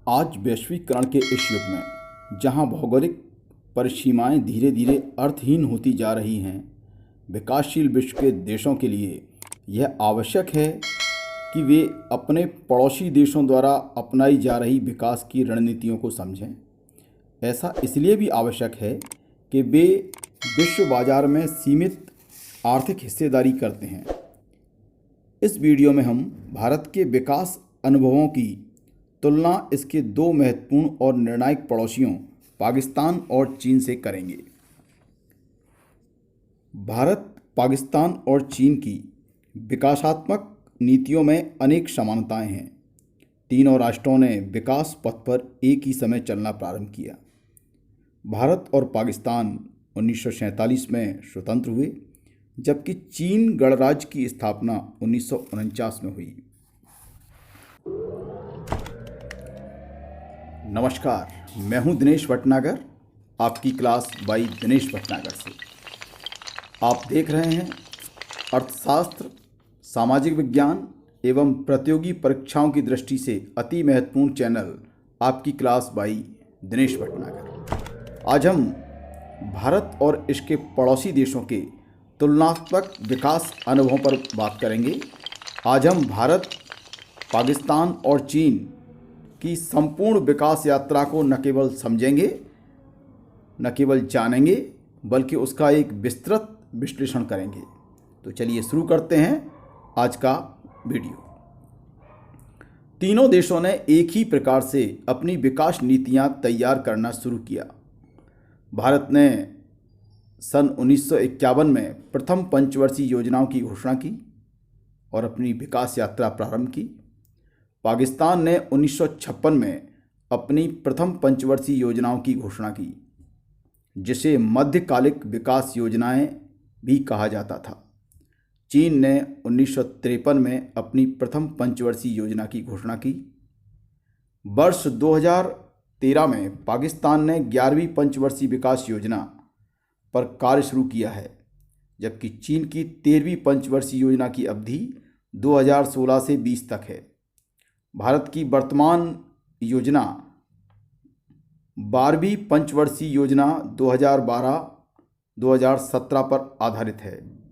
आज वैश्वीकरण के इस युग में जहां भौगोलिक परिसीमाएं धीरे धीरे अर्थहीन होती जा रही हैं, विकासशील विश्व के देशों के लिए यह आवश्यक है कि वे अपने पड़ोसी देशों द्वारा अपनाई जा रही विकास की रणनीतियों को समझें। ऐसा इसलिए भी आवश्यक है कि वे विश्व बाजार में सीमित आर्थिक हिस्सेदारी करते हैं। इस वीडियो में हम भारत के विकास अनुभवों की तुलना इसके दो महत्वपूर्ण और निर्णायक पड़ोसियों पाकिस्तान और चीन से करेंगे। भारत, पाकिस्तान और चीन की विकासात्मक नीतियों में अनेक समानताएं हैं। तीनों राष्ट्रों ने विकास पथ पर एक ही समय चलना प्रारंभ किया। भारत और पाकिस्तान 1947 में स्वतंत्र हुए, जबकि चीन गणराज्य की स्थापना 1949 में हुई। नमस्कार, मैं हूं दिनेश भटनागर, आपकी क्लास बाई दिनेश भटनागर से। आप देख रहे हैं अर्थशास्त्र, सामाजिक विज्ञान एवं प्रतियोगी परीक्षाओं की दृष्टि से अति महत्वपूर्ण चैनल आपकी क्लास बाई दिनेश भटनागर। आज हम भारत और इसके पड़ोसी देशों के तुलनात्मक विकास अनुभवों पर बात करेंगे। आज हम भारत, पाकिस्तान और चीन की संपूर्ण विकास यात्रा को न केवल समझेंगे, न केवल जानेंगे, बल्कि उसका एक विस्तृत विश्लेषण करेंगे। तो चलिए शुरू करते हैं आज का वीडियो। तीनों देशों ने एक ही प्रकार से अपनी विकास नीतियां तैयार करना शुरू किया। भारत ने सन 1951 में प्रथम पंचवर्षीय योजनाओं की घोषणा की और अपनी विकास यात्रा प्रारंभ की। पाकिस्तान ने 1956 में अपनी प्रथम पंचवर्षीय योजनाओं की घोषणा की, जिसे मध्यकालिक विकास योजनाएं भी कहा जाता था। चीन ने 1953 में अपनी प्रथम पंचवर्षीय योजना की घोषणा की। वर्ष 2013 में पाकिस्तान ने 11वीं पंचवर्षीय विकास योजना पर कार्य शुरू किया है, जबकि चीन की 13वीं पंचवर्षीय योजना की अवधि 2016 से 20 तक है। भारत की वर्तमान योजना 12वीं पंचवर्षीय योजना 2012-2017 पर आधारित है।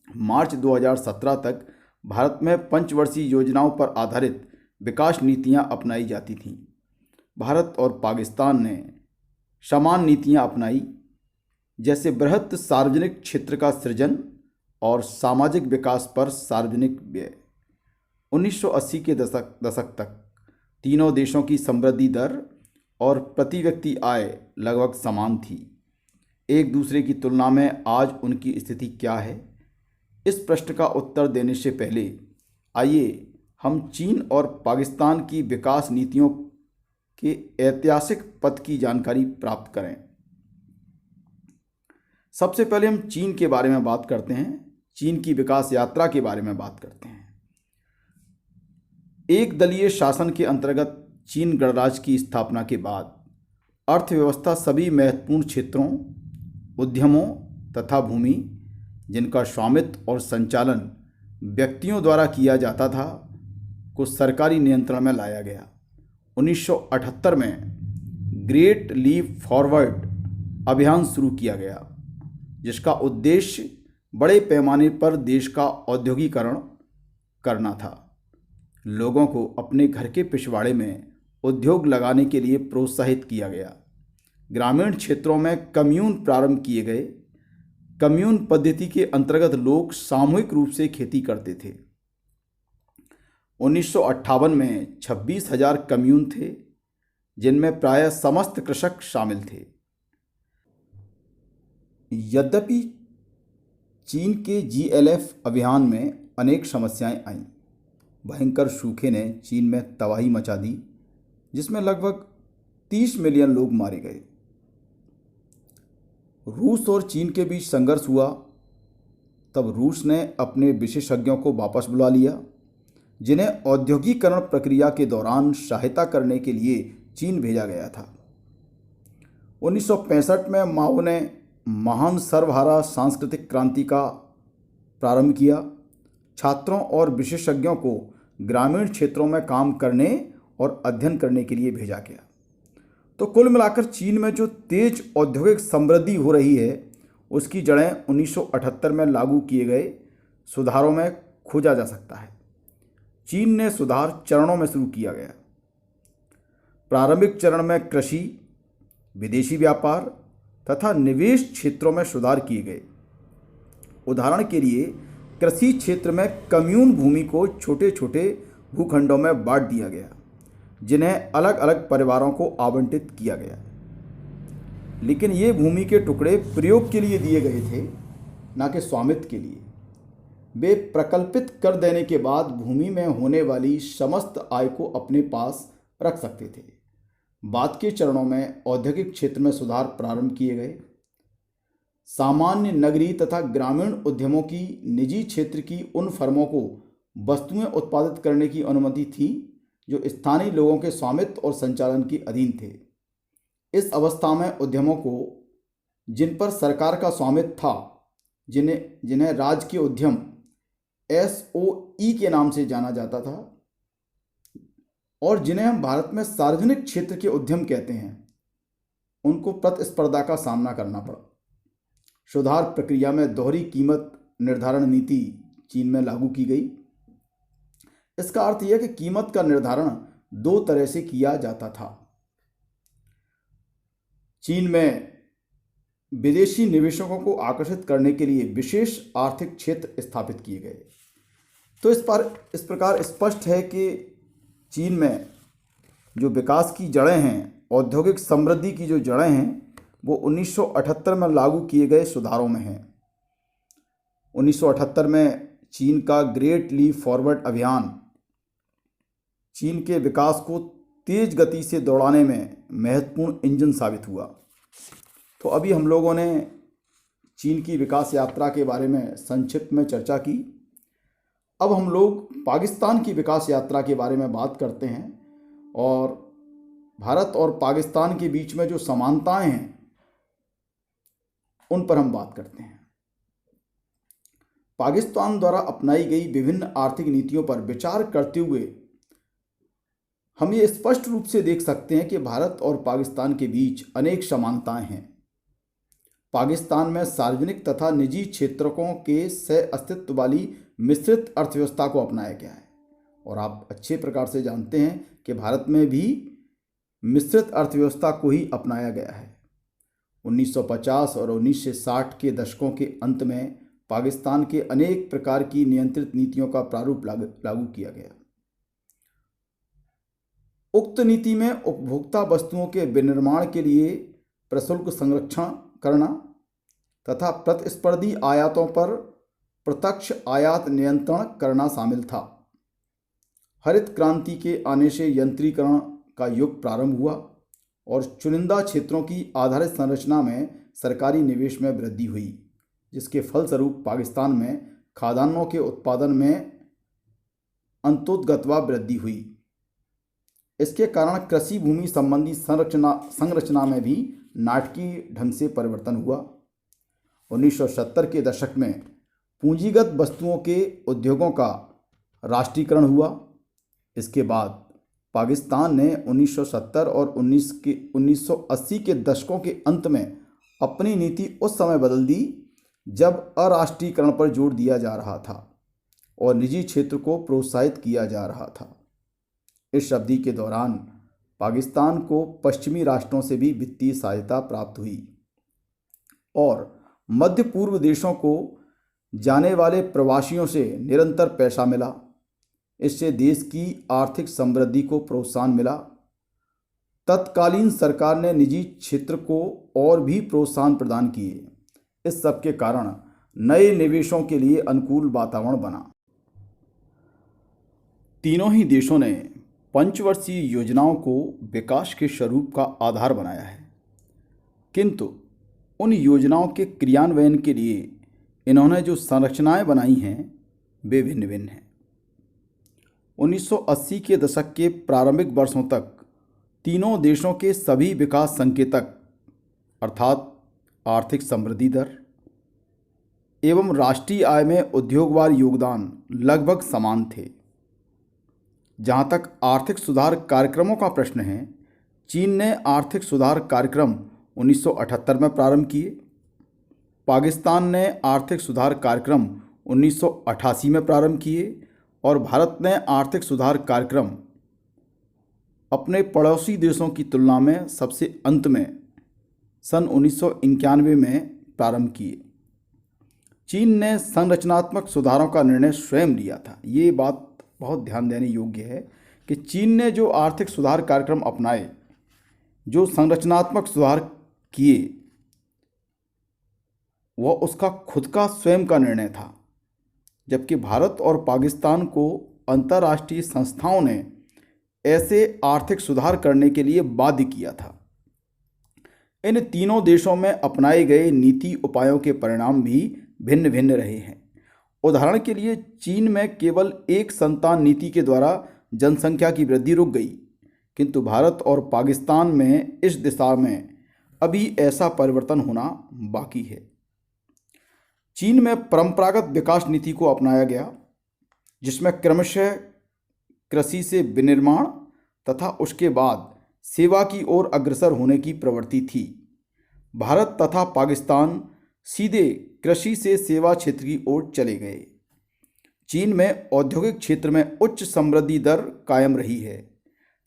मार्च 2017 तक भारत में पंचवर्षीय योजनाओं पर आधारित विकास नीतियां अपनाई जाती थीं। भारत और पाकिस्तान ने समान नीतियां अपनाई, जैसे बृहत सार्वजनिक क्षेत्र का सृजन और सामाजिक विकास पर सार्वजनिक व्यय। 1980 के दशक तक तीनों देशों की समृद्धि दर और प्रति व्यक्ति आय लगभग समान थी। एक दूसरे की तुलना में आज उनकी स्थिति क्या है? इस प्रश्न का उत्तर देने से पहले आइए हम चीन और पाकिस्तान की विकास नीतियों के ऐतिहासिक पथ की जानकारी प्राप्त करें। सबसे पहले हम चीन के बारे में बात करते हैं। चीन की विकास यात्रा के बारे में बात करते हैं। एक दलीय शासन के अंतर्गत चीन गणराज्य की स्थापना के बाद अर्थव्यवस्था सभी महत्वपूर्ण क्षेत्रों, उद्यमों तथा भूमि जिनका स्वामित्व और संचालन व्यक्तियों द्वारा किया जाता था, को सरकारी नियंत्रण में लाया गया। 1978 में ग्रेट लीप फॉरवर्ड अभियान शुरू किया गया, जिसका उद्देश्य बड़े पैमाने पर देश का औद्योगिकरण करना था। लोगों को अपने घर के पिछवाड़े में उद्योग लगाने के लिए प्रोत्साहित किया गया। ग्रामीण क्षेत्रों में कम्यून प्रारंभ किए गए। कम्यून पद्धति के अंतर्गत लोग सामूहिक रूप से खेती करते थे। 1958 में 26,000 कम्यून थे, जिनमें प्रायः समस्त कृषक शामिल थे। यद्यपि चीन के GLF अभियान में अनेक समस्याएं आईं। भयंकर सूखे ने चीन में तबाही मचा दी, जिसमें लगभग 30 मिलियन लोग मारे गए। रूस और चीन के बीच संघर्ष हुआ, तब रूस ने अपने विशेषज्ञों को वापस बुला लिया, जिन्हें औद्योगिकरण प्रक्रिया के दौरान सहायता करने के लिए चीन भेजा गया था। 1965 में माओ ने महान सर्वहारा सांस्कृतिक क्रांति का प्रारंभ किया। छात्रों और विशेषज्ञों को ग्रामीण क्षेत्रों में काम करने और अध्ययन करने के लिए भेजा गया। तो कुल मिलाकर चीन में जो तेज औद्योगिक समृद्धि हो रही है उसकी जड़ें 1978 में लागू किए गए सुधारों में खोजा जा सकता है। चीन ने सुधार चरणों में शुरू किया गया। प्रारंभिक चरण में कृषि, विदेशी व्यापार तथा निवेश क्षेत्रों में सुधार किए गए। उदाहरण के लिए कृषि क्षेत्र में कम्यून भूमि को छोटे छोटे भूखंडों में बांट दिया गया, जिन्हें अलग अलग परिवारों को आवंटित किया गया। लेकिन ये भूमि के टुकड़े प्रयोग के लिए दिए गए थे, न कि स्वामित्व के लिए। वे प्रकल्पित कर देने के बाद भूमि में होने वाली समस्त आय को अपने पास रख सकते थे। बाद के चरणों में औद्योगिक क्षेत्र में सुधार प्रारंभ किए गए। सामान्य नगरीय तथा ग्रामीण उद्यमों की निजी क्षेत्र की उन फर्मों को वस्तुएं उत्पादित करने की अनुमति थी जो स्थानीय लोगों के स्वामित्व और संचालन के अधीन थे। इस अवस्था में उद्यमों को, जिन पर सरकार का स्वामित्व था, जिन्हें राजकीय उद्यम SOE के नाम से जाना जाता था और जिन्हें हम भारत में सार्वजनिक क्षेत्र के उद्यम कहते हैं, उनको प्रतिस्पर्धा का सामना करना पड़ा। सुधार प्रक्रिया में दोहरी कीमत निर्धारण नीति चीन में लागू की गई। इसका अर्थ यह कि कीमत का निर्धारण दो तरह से किया जाता था। चीन में विदेशी निवेशकों को आकर्षित करने के लिए विशेष आर्थिक क्षेत्र स्थापित किए गए। तो इस प्रकार स्पष्ट है कि चीन में जो विकास की जड़ें हैं, औद्योगिक समृद्धि की जो जड़ें हैं, वो 1978 में लागू किए गए सुधारों में हैं। 1978 में चीन का ग्रेट लीप फॉरवर्ड अभियान चीन के विकास को तेज गति से दौड़ाने में महत्वपूर्ण इंजन साबित हुआ। तो अभी हम लोगों ने चीन की विकास यात्रा के बारे में संक्षिप्त में चर्चा की। अब हम लोग पाकिस्तान की विकास यात्रा के बारे में बात करते हैं और भारत और पाकिस्तान के बीच में जो समानताएं हैं उन पर हम बात करते हैं। पाकिस्तान द्वारा अपनाई गई विभिन्न आर्थिक नीतियों पर विचार करते हुए हम ये स्पष्ट रूप से देख सकते हैं कि भारत और पाकिस्तान के बीच अनेक समानताएं हैं। पाकिस्तान में सार्वजनिक तथा निजी क्षेत्रों के सह अस्तित्व वाली मिश्रित अर्थव्यवस्था को अपनाया गया है और आप अच्छे प्रकार से जानते हैं कि भारत में भी मिश्रित अर्थव्यवस्था को ही अपनाया गया है। 1950 और 1960 के दशकों के अंत में पाकिस्तान के अनेक प्रकार की नियंत्रित नीतियों का प्रारूप लागू किया गया। उक्त नीति में उपभोक्ता वस्तुओं के विनिर्माण के लिए प्रशुल्क संरक्षण करना तथा प्रतिस्पर्धी आयातों पर प्रत्यक्ष आयात नियंत्रण करना शामिल था। हरित क्रांति के आने से यंत्रीकरण का युग प्रारंभ हुआ और चुनिंदा क्षेत्रों की आधारित संरचना में सरकारी निवेश में वृद्धि हुई, जिसके फलस्वरूप पाकिस्तान में खाद्यान्नों के उत्पादन में अंतोदगतवा वृद्धि हुई। इसके कारण कृषि भूमि संबंधी संरचना में भी नाटकीय ढंग से परिवर्तन हुआ। 1970 के दशक में पूंजीगत वस्तुओं के उद्योगों का राष्ट्रीयकरण हुआ। इसके बाद पाकिस्तान ने 1970 और 1980 के दशकों के अंत में अपनी नीति उस समय बदल दी जब अराष्ट्रीयकरण पर जोर दिया जा रहा था और निजी क्षेत्र को प्रोत्साहित किया जा रहा था। इस अवधि के दौरान पाकिस्तान को पश्चिमी राष्ट्रों से भी वित्तीय सहायता प्राप्त हुई और मध्य पूर्व देशों को जाने वाले प्रवासियों से निरंतर पैसा मिला। इससे देश की आर्थिक समृद्धि को प्रोत्साहन मिला। तत्कालीन सरकार ने निजी क्षेत्र को और भी प्रोत्साहन प्रदान किए। इस सब के कारण नए निवेशों के लिए अनुकूल वातावरण बना। तीनों ही देशों ने पंचवर्षीय योजनाओं को विकास के स्वरूप का आधार बनाया है, किंतु उन योजनाओं के क्रियान्वयन के लिए इन्होंने जो संरचनाएं बनाई हैं वे भिन्न भिन्न हैं। 1980 के दशक के प्रारंभिक वर्षों तक तीनों देशों के सभी विकास संकेतक अर्थात आर्थिक समृद्धि दर एवं राष्ट्रीय आय में उद्योगवार योगदान लगभग समान थे। जहाँ तक आर्थिक सुधार कार्यक्रमों का प्रश्न है, चीन ने आर्थिक सुधार कार्यक्रम 1978 में प्रारंभ किए, पाकिस्तान ने आर्थिक सुधार कार्यक्रम 1988 में प्रारंभ किए और भारत ने आर्थिक सुधार कार्यक्रम अपने पड़ोसी देशों की तुलना में सबसे अंत में सन 1991 में प्रारंभ किए। चीन ने संरचनात्मक सुधारों का निर्णय स्वयं लिया था। ये बात बहुत ध्यान देने योग्य है कि चीन ने जो आर्थिक सुधार कार्यक्रम अपनाए, जो संरचनात्मक सुधार किए, वह उसका खुद का स्वयं का निर्णय था, जबकि भारत और पाकिस्तान को अंतर्राष्ट्रीय संस्थाओं ने ऐसे आर्थिक सुधार करने के लिए बाध्य किया था। इन तीनों देशों में अपनाए गए नीति उपायों के परिणाम भी भिन्न भिन्न रहे हैं। उदाहरण के लिए चीन में केवल एक संतान नीति के द्वारा जनसंख्या की वृद्धि रुक गई, किंतु भारत और पाकिस्तान में इस दिशा में अभी ऐसा परिवर्तन होना बाकी है। चीन में परंपरागत विकास नीति को अपनाया गया, जिसमें क्रमशः कृषि से विनिर्माण तथा उसके बाद सेवा की ओर अग्रसर होने की प्रवृत्ति थी। भारत तथा पाकिस्तान सीधे कृषि से सेवा क्षेत्र की ओर चले गए। चीन में औद्योगिक क्षेत्र में उच्च समृद्धि दर कायम रही है,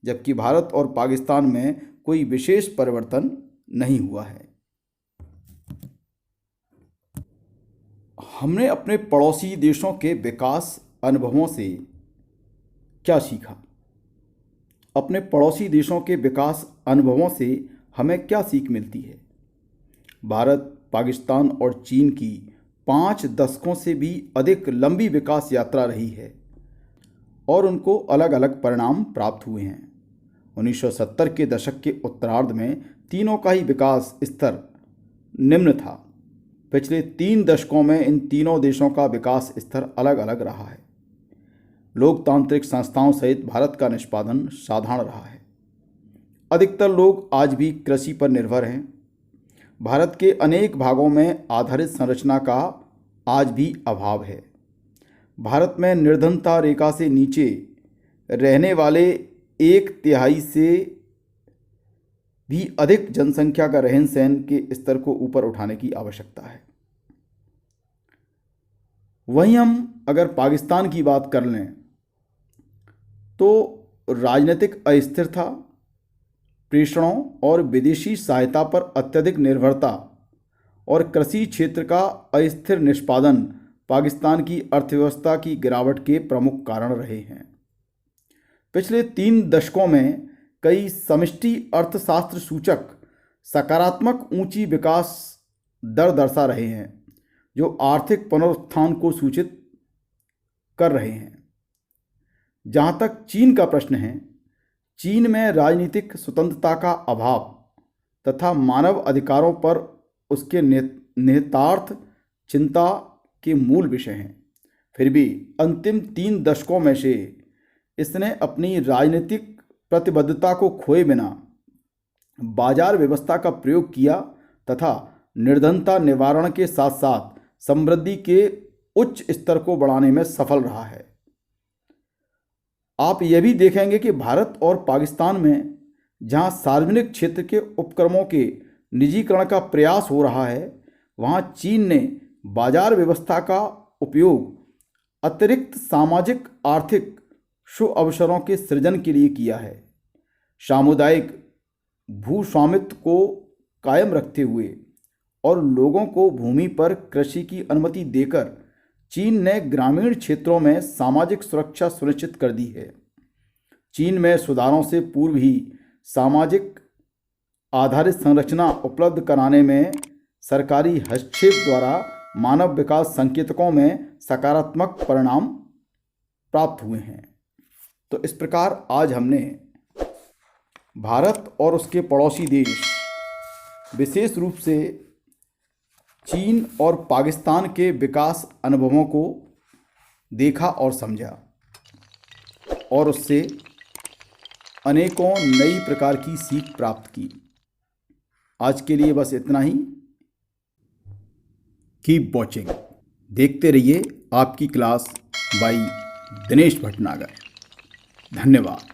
जबकि भारत और पाकिस्तान में कोई विशेष परिवर्तन नहीं हुआ है। हमने अपने पड़ोसी देशों के विकास अनुभवों से क्या सीखा? अपने पड़ोसी देशों के विकास अनुभवों से हमें क्या सीख मिलती है? भारत, पाकिस्तान और चीन की 5 दशकों से भी अधिक लंबी विकास यात्रा रही है और उनको अलग अलग परिणाम प्राप्त हुए हैं। 1970 के दशक के उत्तरार्ध में तीनों का ही विकास स्तर निम्न था। पिछले 3 दशकों में इन तीनों देशों का विकास स्तर अलग अलग रहा है। लोकतांत्रिक संस्थाओं सहित भारत का निष्पादन साधारण रहा है। अधिकतर लोग आज भी कृषि पर निर्भर हैं। भारत के अनेक भागों में आधारित संरचना का आज भी अभाव है। भारत में निर्धनता रेखा से नीचे रहने वाले 1/3 से भी अधिक जनसंख्या का रहन सहन के स्तर को ऊपर उठाने की आवश्यकता है। वहीं हम अगर पाकिस्तान की बात कर लें तो राजनीतिक अस्थिरता, प्रेषणों और विदेशी सहायता पर अत्यधिक निर्भरता और कृषि क्षेत्र का अस्थिर निष्पादन पाकिस्तान की अर्थव्यवस्था की गिरावट के प्रमुख कारण रहे हैं। पिछले 3 दशकों में कई समष्टि अर्थशास्त्र सूचक सकारात्मक ऊंची विकास दर दर्शा रहे हैं, जो आर्थिक पुनरुत्थान को सूचित कर रहे हैं। जहाँ तक चीन का प्रश्न है, चीन में राजनीतिक स्वतंत्रता का अभाव तथा मानव अधिकारों पर उसके निहितार्थ चिंता के मूल विषय हैं। फिर भी अंतिम 3 दशकों में से इसने अपनी राजनीतिक प्रतिबद्धता को खोए बिना बाजार व्यवस्था का प्रयोग किया तथा निर्धनता निवारण के साथ साथ समृद्धि के उच्च स्तर को बढ़ाने में सफल रहा है। आप यह भी देखेंगे कि भारत और पाकिस्तान में जहां सार्वजनिक क्षेत्र के उपक्रमों के निजीकरण का प्रयास हो रहा है, वहां चीन ने बाजार व्यवस्था का उपयोग अतिरिक्त सामाजिक आर्थिक शुभ अवसरों के सृजन के लिए किया है। सामुदायिक भूस्वामित्व को कायम रखते हुए और लोगों को भूमि पर कृषि की अनुमति देकर चीन ने ग्रामीण क्षेत्रों में सामाजिक सुरक्षा सुनिश्चित कर दी है। चीन में सुधारों से पूर्व ही सामाजिक आधारित संरचना उपलब्ध कराने में सरकारी हस्तक्षेप द्वारा मानव विकास संकेतकों में सकारात्मक परिणाम प्राप्त हुए हैं। तो इस प्रकार आज हमने भारत और उसके पड़ोसी देश, विशेष रूप से चीन और पाकिस्तान के विकास अनुभवों को देखा और समझा और उससे अनेकों नई प्रकार की सीख प्राप्त की। आज के लिए बस इतना ही। कीप वॉचिंग, देखते रहिए आपकी क्लास बाई दिनेश भटनागर। धन्यवाद।